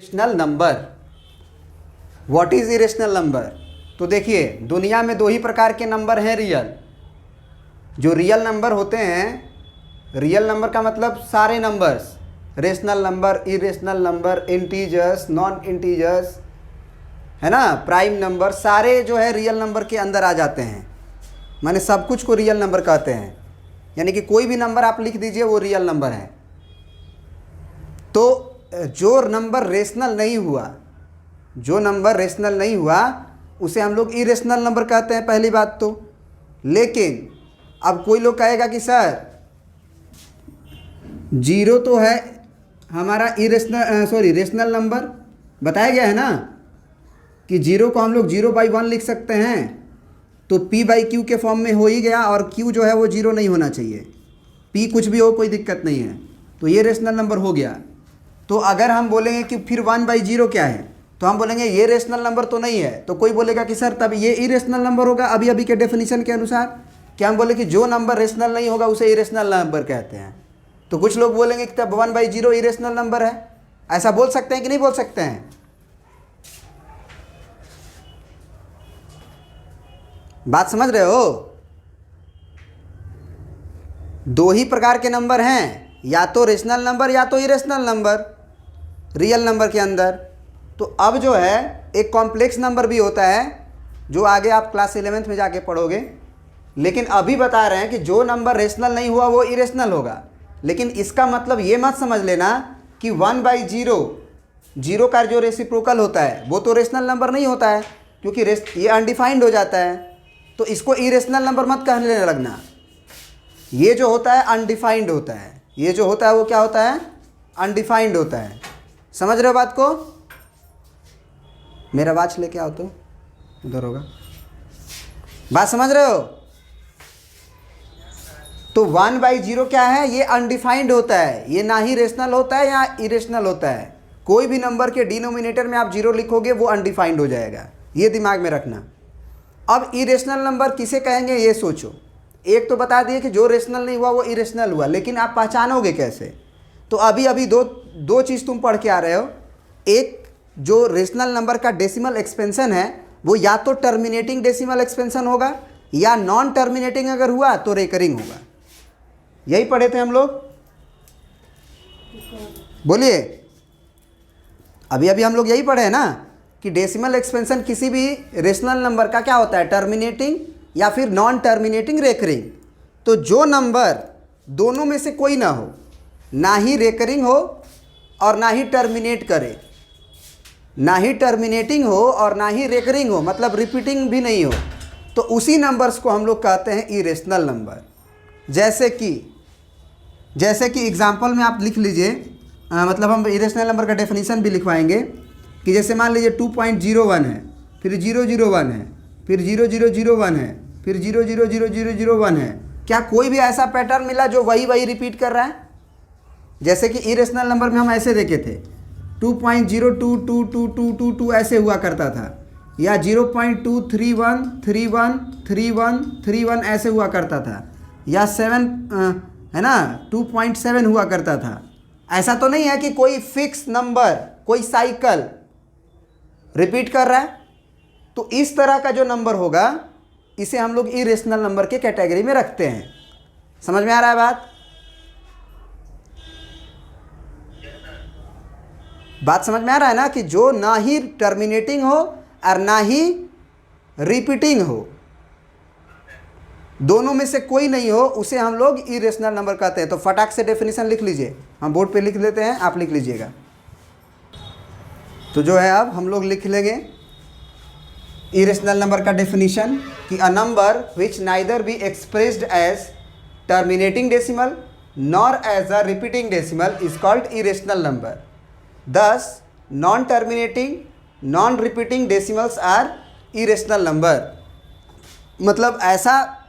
Irrational number. What is irrational number? तो देखिए, दुनिया में दो ही प्रकार के नंबर हैं रियल। जो रियल नंबर होते हैं, रियल नंबर का मतलब सारे numbers, rational number, irrational number, integers, non integers, है ना, प्राइम नंबर, सारे जो है रियल नंबर के अंदर आ जाते हैं। माने सब कुछ को रियल नंबर कहते हैं। यानी कि कोई भी नंबर आप लिख दीजिए वो रियल नंबर है। तो जो नंबर रेशनल नहीं हुआ, जो नंबर रेशनल नहीं हुआ उसे हम लोग इरेशनल नंबर कहते हैं, पहली बात तो। लेकिन अब कोई लोग कहेगा कि सर जीरो तो है हमारा रेशनल नंबर, बताया गया है ना कि जीरो को हम लोग 0/1 लिख सकते हैं, तो p/q के फॉर्म में हो ही गया, और q जो है वो जीरो नहीं होना चाहिए। p कुछ भी हो कोई दिक्कत नहीं है, तो ये रेशनल नंबर हो गया। तो अगर हम बोलेंगे कि फिर 1/0 क्या है, तो हम बोलेंगे ये रेशनल नंबर तो नहीं है। तो कोई बोलेगा कि सर तब ये इरेशनल नंबर होगा अभी अभी के डेफिनेशन के अनुसार। क्या हम बोले कि जो नंबर रेशनल नहीं होगा उसे इरेशनल नंबर कहते हैं। तो कुछ लोग बोलेंगे कि तब 1/0 इरेशनल नंबर है। ऐसा बोल सकते हैं कि नहीं बोल सकते हैं? बात समझ रहे हो? दो ही प्रकार के नंबर हैं, या तो रेशनल नंबर या तो इरेशनल नंबर रियल नंबर के अंदर। तो अब जो है एक कॉम्प्लेक्स नंबर भी होता है, जो आगे आप क्लास 11th में जाके पढ़ोगे। लेकिन अभी बता रहे हैं कि जो नंबर रेशनल नहीं हुआ वो इरेशनल होगा। लेकिन इसका मतलब ये मत समझ लेना कि 1/0, जीरो का जो रेसिप्रोकल होता है वो तो रेशनल नंबर नहीं होता है, क्योंकि ये अनडिफाइंड हो जाता है। तो इसको इरेशनल नंबर मत कहने लगना। ये जो होता है अनडिफाइंड होता है, ये जो होता है वो क्या होता है? अनडिफाइंड होता है। समझ रहे हो बात को? मेरा वाच लेके आओ तो उधर होगा। बात समझ रहे हो? तो 1/0 क्या है? ये अनडिफाइंड होता है, ये ना ही रेशनल होता है या इरेशनल होता है। कोई भी नंबर के डिनोमिनेटर में आप जीरो लिखोगे वो अनडिफाइंड हो जाएगा, ये दिमाग में रखना। अब इरेशनल नंबर किसे कहेंगे ये सोचो। एक तो बता दिए कि जो रेशनल नहीं हुआ वो इरेशनल हुआ, लेकिन आप पहचानोगे कैसे? तो अभी अभी दो चीज़ तुम पढ़ के आ रहे हो। एक, जो रेशनल नंबर का डेसिमल एक्सपेंशन है वो या तो टर्मिनेटिंग डेसिमल एक्सपेंशन होगा, या नॉन टर्मिनेटिंग अगर हुआ तो रेकरिंग होगा। यही पढ़े थे हम लोग, बोलिए। अभी अभी हम लोग यही पढ़े हैं ना कि डेसिमल एक्सपेंशन किसी भी रेशनल नंबर का क्या होता है? टर्मिनेटिंग या फिर नॉन टर्मिनेटिंग, रेकरिंग। तो जो नंबर दोनों में से कोई ना हो, ना ही रेकरिंग हो और ना ही टर्मिनेट करे, ना ही टर्मिनेटिंग हो और ना ही रेकरिंग हो, मतलब रिपीटिंग भी नहीं हो, तो उसी नंबर्स को हम लोग कहते हैं इरेशनल नंबर। जैसे कि एग्जांपल में आप लिख लीजिए, मतलब हम इरेशनल नंबर का डेफिनेशन भी लिखवाएंगे कि जैसे मान लीजिए 2.01 है, फिर 001 है, फिर 0001 है, फिर 000001 है। क्या कोई भी ऐसा पैटर्न मिला जो वही रिपीट कर रहा है? जैसे कि इरेशनल नंबर में हम ऐसे देखे थे 2.022222 ऐसे हुआ करता था, या 0.231313131 ऐसे हुआ करता था, या 7 है ना 2.7 हुआ करता था। ऐसा तो नहीं है कि कोई फिक्स नंबर, कोई साइकिल रिपीट कर रहा है। तो इस तरह का जो नंबर होगा इसे हम लोग इरेशनल नंबर के कैटेगरी में रखते हैं। समझ में आ रहा है बात? बात समझ में आ रहा है ना कि जो ना ही टर्मिनेटिंग हो और ना ही रिपीटिंग हो, दोनों में से कोई नहीं हो, उसे हम लोग इरेशनल नंबर कहते हैं। तो फटाक से डेफिनेशन लिख लीजिए, हम बोर्ड पे लिख लेते हैं, आप लिख लीजिएगा। तो जो है अब हम लोग लिख लेंगे इरेशनल नंबर का डेफिनेशन कि a number which neither be expressed as terminating decimal nor as a repeating decimal is called irrational number. Thus, non-terminating, non-repeating decimals are irrational number। मतलब ऐसा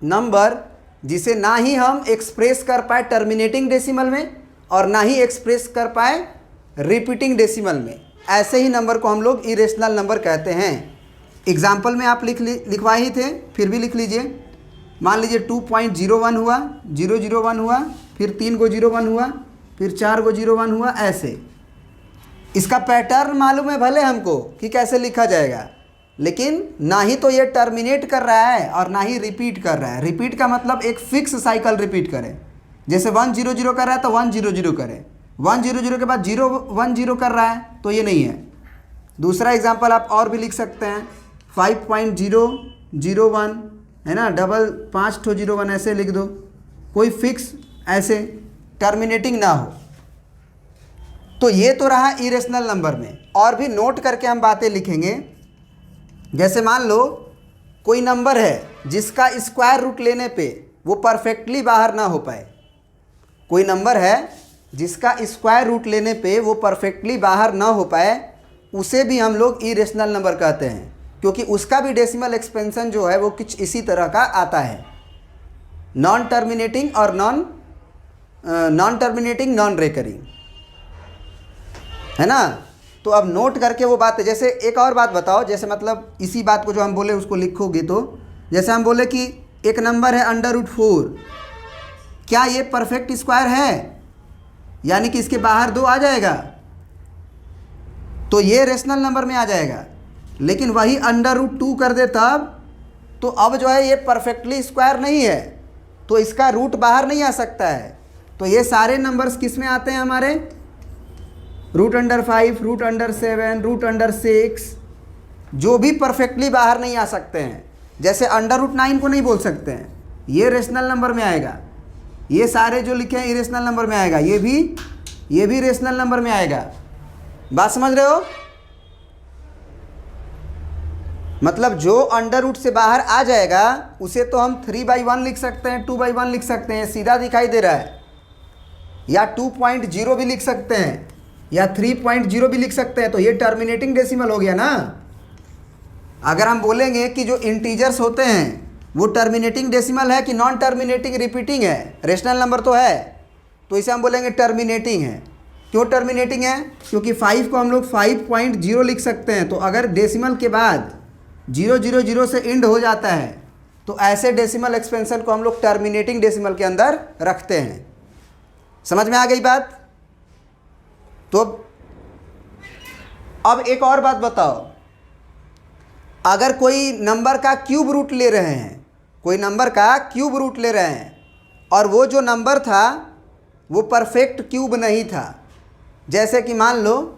नंबर जिसे ना ही हम एक्सप्रेस कर पाए टर्मिनेटिंग डेसिमल में और ना ही एक्सप्रेस कर पाए रिपीटिंग डेसिमल में, ऐसे ही नंबर को हम लोग इरेशनल नंबर कहते हैं। एग्जाम्पल में आप लिखवा ही थे, फिर भी लिख लीजिए। मान लीजिए 2.01 हुआ, 001 हुआ, फिर 3 को 01 हुआ, फिर 4 को 01 हुआ, ऐसे इसका पैटर्न मालूम है भले हमको कि कैसे लिखा जाएगा, लेकिन ना ही तो ये टर्मिनेट कर रहा है और ना ही रिपीट कर रहा है। रिपीट का मतलब एक फिक्स साइकिल रिपीट करे, जैसे 1 0 0 कर रहा है तो 1 0 0 करे, 1 0 0 के बाद 0 1 0 कर रहा है, तो ये नहीं है। दूसरा एग्जांपल आप और भी लिख सकते हैं, 5.001 है ना, डबल 5 0 1 ऐसे लिख दो, कोई फिक्स ऐसे टर्मिनेटिंग ना हो। तो ये तो रहा इरेशनल नंबर में। और भी नोट करके हम बातें लिखेंगे। जैसे मान लो कोई नंबर है जिसका स्क्वायर रूट लेने पे वो परफेक्टली बाहर ना हो पाए। कोई नंबर है जिसका स्क्वायर रूट लेने पे वो परफेक्टली बाहर ना हो पाए, उसे भी हम लोग इरेशनल नंबर कहते हैं, क्योंकि उसका भी डेसिमल एक्सपेंशन जो है वो कुछ इसी तरह का आता है, नॉन टर्मिनेटिंग और नॉन टर्मिनेटिंग नॉन रेकरिंग, है ना। तो अब नोट करके वो बात है। जैसे एक और बात बताओ, जैसे मतलब इसी बात को जो हम बोले उसको लिखोगे तो, जैसे हम बोले कि एक नंबर है √4, क्या ये परफेक्ट स्क्वायर है, यानी कि इसके बाहर 2 आ जाएगा तो ये रेशनल नंबर में आ जाएगा। लेकिन वही √2 कर दे तब, तो अब जो है ये परफेक्टली स्क्वायर नहीं है, तो इसका रूट बाहर नहीं आ सकता है। तो ये सारे नंबर्स किस में आते हैं हमारे, √5, √7, √6, जो भी परफेक्टली बाहर नहीं आ सकते हैं। जैसे √9 को नहीं बोल सकते हैं, ये रेशनल नंबर में आएगा। ये सारे जो लिखे हैं इरेशनल नंबर में आएगा, ये भी रेशनल नंबर में आएगा। बात समझ रहे हो? मतलब जो √ से बाहर आ जाएगा उसे तो हम 3/1 लिख सकते हैं, 2/1 लिख सकते हैं, सीधा दिखाई दे रहा है, या 2.0 भी लिख सकते हैं, या 3.0 भी लिख सकते हैं। तो ये टर्मिनेटिंग डेसिमल हो गया ना। अगर हम बोलेंगे कि जो इंटीजर्स होते हैं वो टर्मिनेटिंग डेसिमल है कि नॉन टर्मिनेटिंग रिपीटिंग है, रेशनल नंबर तो है, तो इसे हम बोलेंगे टर्मिनेटिंग है। क्यों टर्मिनेटिंग है? क्योंकि 5 को हम लोग 5.0 लिख सकते हैं, तो अगर डेसिमल के बाद 000 से एंड हो जाता है तो ऐसे डेसिमल एक्सपेंशन को हम लोग टर्मिनेटिंग डेसिमल के अंदर रखते हैं। समझ में आ गई बात? तो अब एक और बात बताओ, अगर कोई नंबर का क्यूब रूट ले रहे हैं, कोई नंबर का क्यूब रूट ले रहे हैं और वो जो नंबर था वो परफेक्ट क्यूब नहीं था, जैसे कि मान लो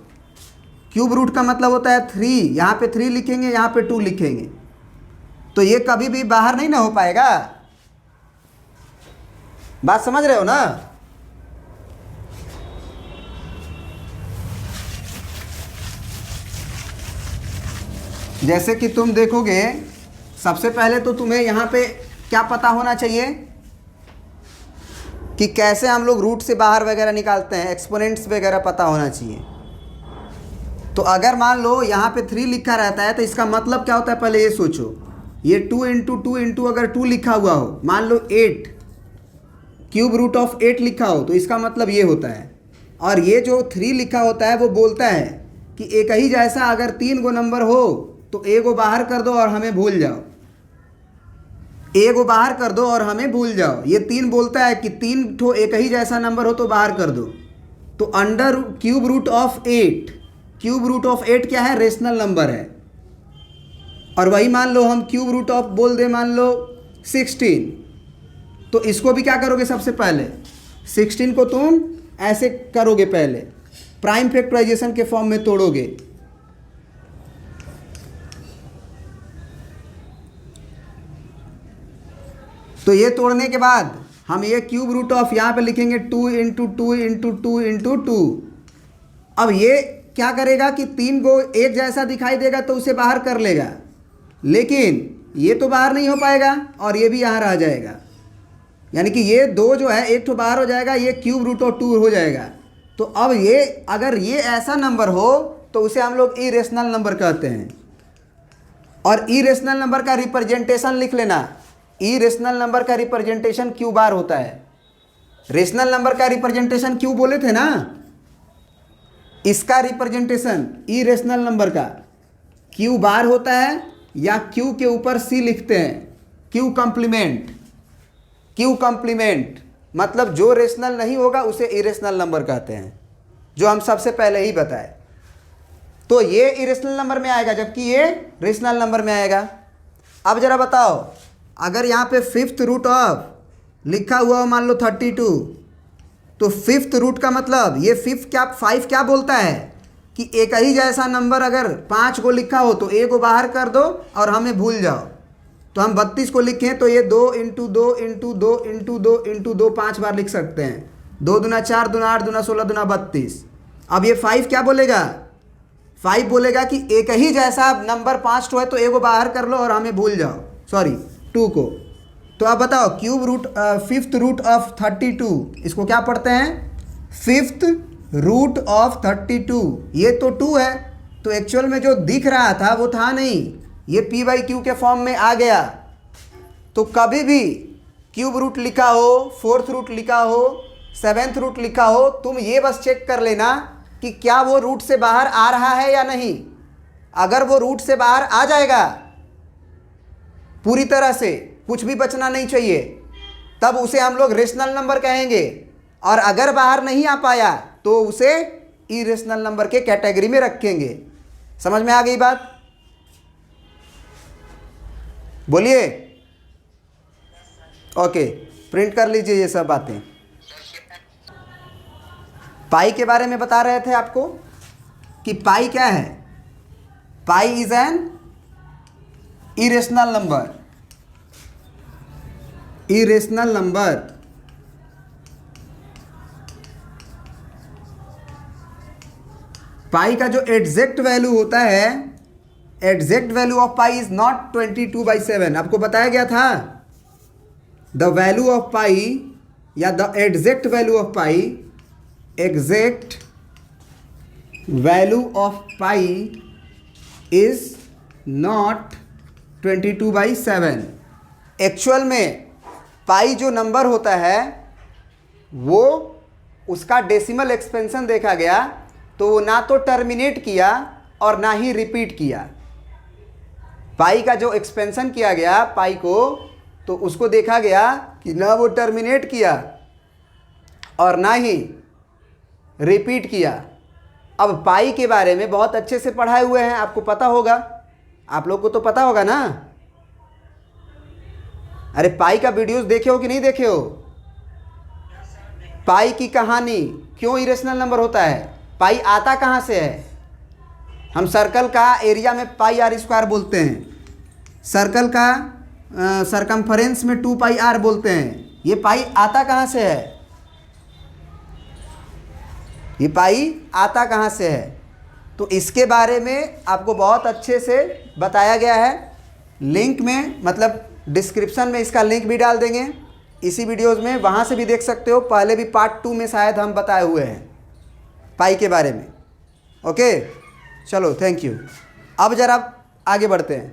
क्यूब रूट का मतलब होता है 3, यहाँ पे 3 लिखेंगे, यहाँ पे 2 लिखेंगे, तो ये कभी भी बाहर नहीं ना हो पाएगा। बात समझ रहे हो ना? जैसे कि तुम देखोगे, सबसे पहले तो तुम्हें यहाँ पे क्या पता होना चाहिए कि कैसे हम लोग रूट से बाहर वगैरह निकालते हैं, एक्सपोनेंट्स वगैरह पता होना चाहिए। तो अगर मान लो यहाँ पे 3 लिखा रहता है तो इसका मतलब क्या होता है, पहले ये सोचो। ये 2 × 2 × अगर 2 लिखा हुआ हो, मान लो 8 क्यूब रूट ऑफ 8 लिखा हो, तो इसका मतलब ये होता है। और ये जो 3 लिखा होता है वो बोलता है कि एक ही जैसा अगर 3 गो नंबर हो तो एक गो बाहर कर दो और हमें भूल जाओ, एक गो बाहर कर दो और हमें भूल जाओ। ये 3 बोलता है कि 3 ठो एक ही जैसा नंबर हो तो बाहर कर दो। तो under cube root of 8, cube root of 8 क्या है, रेशनल नंबर है। और वही मान लो हम क्यूब रूट ऑफ बोल दे, मान लो 16, तो इसको भी क्या करोगे, सबसे पहले 16 को तुम ऐसे करोगे, पहले प्राइम फैक्टराइजेशन के फॉर्म में तोड़ोगे। तो ये तोड़ने के बाद हम ये क्यूब रूट ऑफ यहाँ पे लिखेंगे 2 × 2 × 2 × 2। अब ये क्या करेगा कि 3 को एक जैसा दिखाई देगा तो उसे बाहर कर लेगा, लेकिन ये तो बाहर नहीं हो पाएगा और ये भी यहाँ रह जाएगा, यानी कि ये 2 जो है एक तो बाहर हो जाएगा, ये क्यूब रूट ऑफ 2 हो जाएगा। तो अब ये अगर ये ऐसा नंबर हो तो उसे हम लोग इरेशनल नंबर कहते हैं। और इरेशनल नंबर का रिप्रेजेंटेशन लिख लेना, इरेशनल नंबर का रिप्रेजेंटेशन क्यू बार होता है। रेशनल नंबर का रिप्रेजेंटेशन क्यू बोले थे ना, इसका रिप्रेजेंटेशन इरेशनल नंबर का क्यू बार होता है, या क्यू के ऊपर सी लिखते हैं, क्यू कॉम्प्लीमेंट। क्यू कॉम्प्लीमेंट मतलब जो रेशनल नहीं होगा उसे इरेशनल नंबर कहते हैं, जो हम सबसे पहले ही बताए। तो ये इरेशनल नंबर में आएगा, जबकि ये रेशनल नंबर में आएगा। अब जरा बताओ, अगर यहाँ पे फिफ्थ रूट ऑफ लिखा हुआ हो मान लो 32, तो फिफ्थ रूट का मतलब ये फाइव क्या बोलता है कि एक ही जैसा नंबर अगर 5 को लिखा हो तो ए को बाहर कर दो और हमें भूल जाओ। तो हम 32 को लिखें तो ये 2 × 2 × 2 × 2 × 2 5 बार लिख सकते हैं। 2 दूना 4 दूना 8 दूना 16 दूना 32। अब ये 5 क्या बोलेगा? 5 बोलेगा कि एक ही जैसा नंबर 5 तो है तो ए को बाहर कर लो और हमें भूल जाओ, सॉरी 2 को। तो आप बताओ फिफ्थ रूट ऑफ 32 इसको क्या पढ़ते हैं? Fifth root of 32। ये तो 2 है, तो एक्चुअल में जो दिख रहा था वो था नहीं, ये p/q के फॉर्म में आ गया। तो कभी भी क्यूब रूट लिखा हो, फोर्थ रूट लिखा हो, सेवेंथ रूट लिखा हो, तुम ये बस चेक कर लेना कि क्या वो रूट से बाहर आ रहा है या नहीं। अगर वो रूट से बाहर आ जाएगा पूरी तरह से, कुछ भी बचना नहीं चाहिए, तब उसे हम लोग रेशनल नंबर कहेंगे। और अगर बाहर नहीं आ पाया तो उसे इरेशनल नंबर के कैटेगरी में रखेंगे। समझ में आ गई बात? बोलिए। ओके, प्रिंट कर लीजिए ये सब बातें। पाई के बारे में बता रहे थे आपको कि पाई क्या है? Pi is an irrational number. Irrational number पाई का जो एग्जैक्ट वैल्यू होता है, exact value of pi is not 22/7। आपको बताया गया था द वैल्यू ऑफ पाई या the exact value of pi, exact value of pi is not 22/7। Actual में पाई जो नंबर होता है वो उसका डेसिमल एक्सपेंशन देखा गया तो वो ना तो टर्मिनेट किया और ना ही रिपीट किया। पाई का जो एक्सपेंशन किया गया पाई को, तो उसको देखा गया कि ना वो टर्मिनेट किया और ना ही रिपीट किया। अब पाई के बारे में बहुत अच्छे से पढ़ाए हुए हैं, आपको पता होगा, आप लोग को तो पता होगा ना। अरे पाई का वीडियोस देखे हो कि नहीं देखे हो? पाई की कहानी, क्यों इरेशनल नंबर होता है, पाई आता कहाँ से है। हम सर्कल का एरिया में πr² बोलते हैं, सर्कल का सरकमफरेंस में 2πr बोलते हैं। ये पाई आता कहाँ से है? ये पाई आता कहाँ से है? तो इसके बारे में आपको बहुत अच्छे से बताया गया है। लिंक में मतलब डिस्क्रिप्शन में इसका लिंक भी डाल देंगे इसी वीडियोज़ में, वहाँ से भी देख सकते हो। पहले भी पार्ट 2 में शायद हम बताए हुए हैं पाई के बारे में। ओके, चलो थैंक यू। अब ज़रा आगे बढ़ते हैं।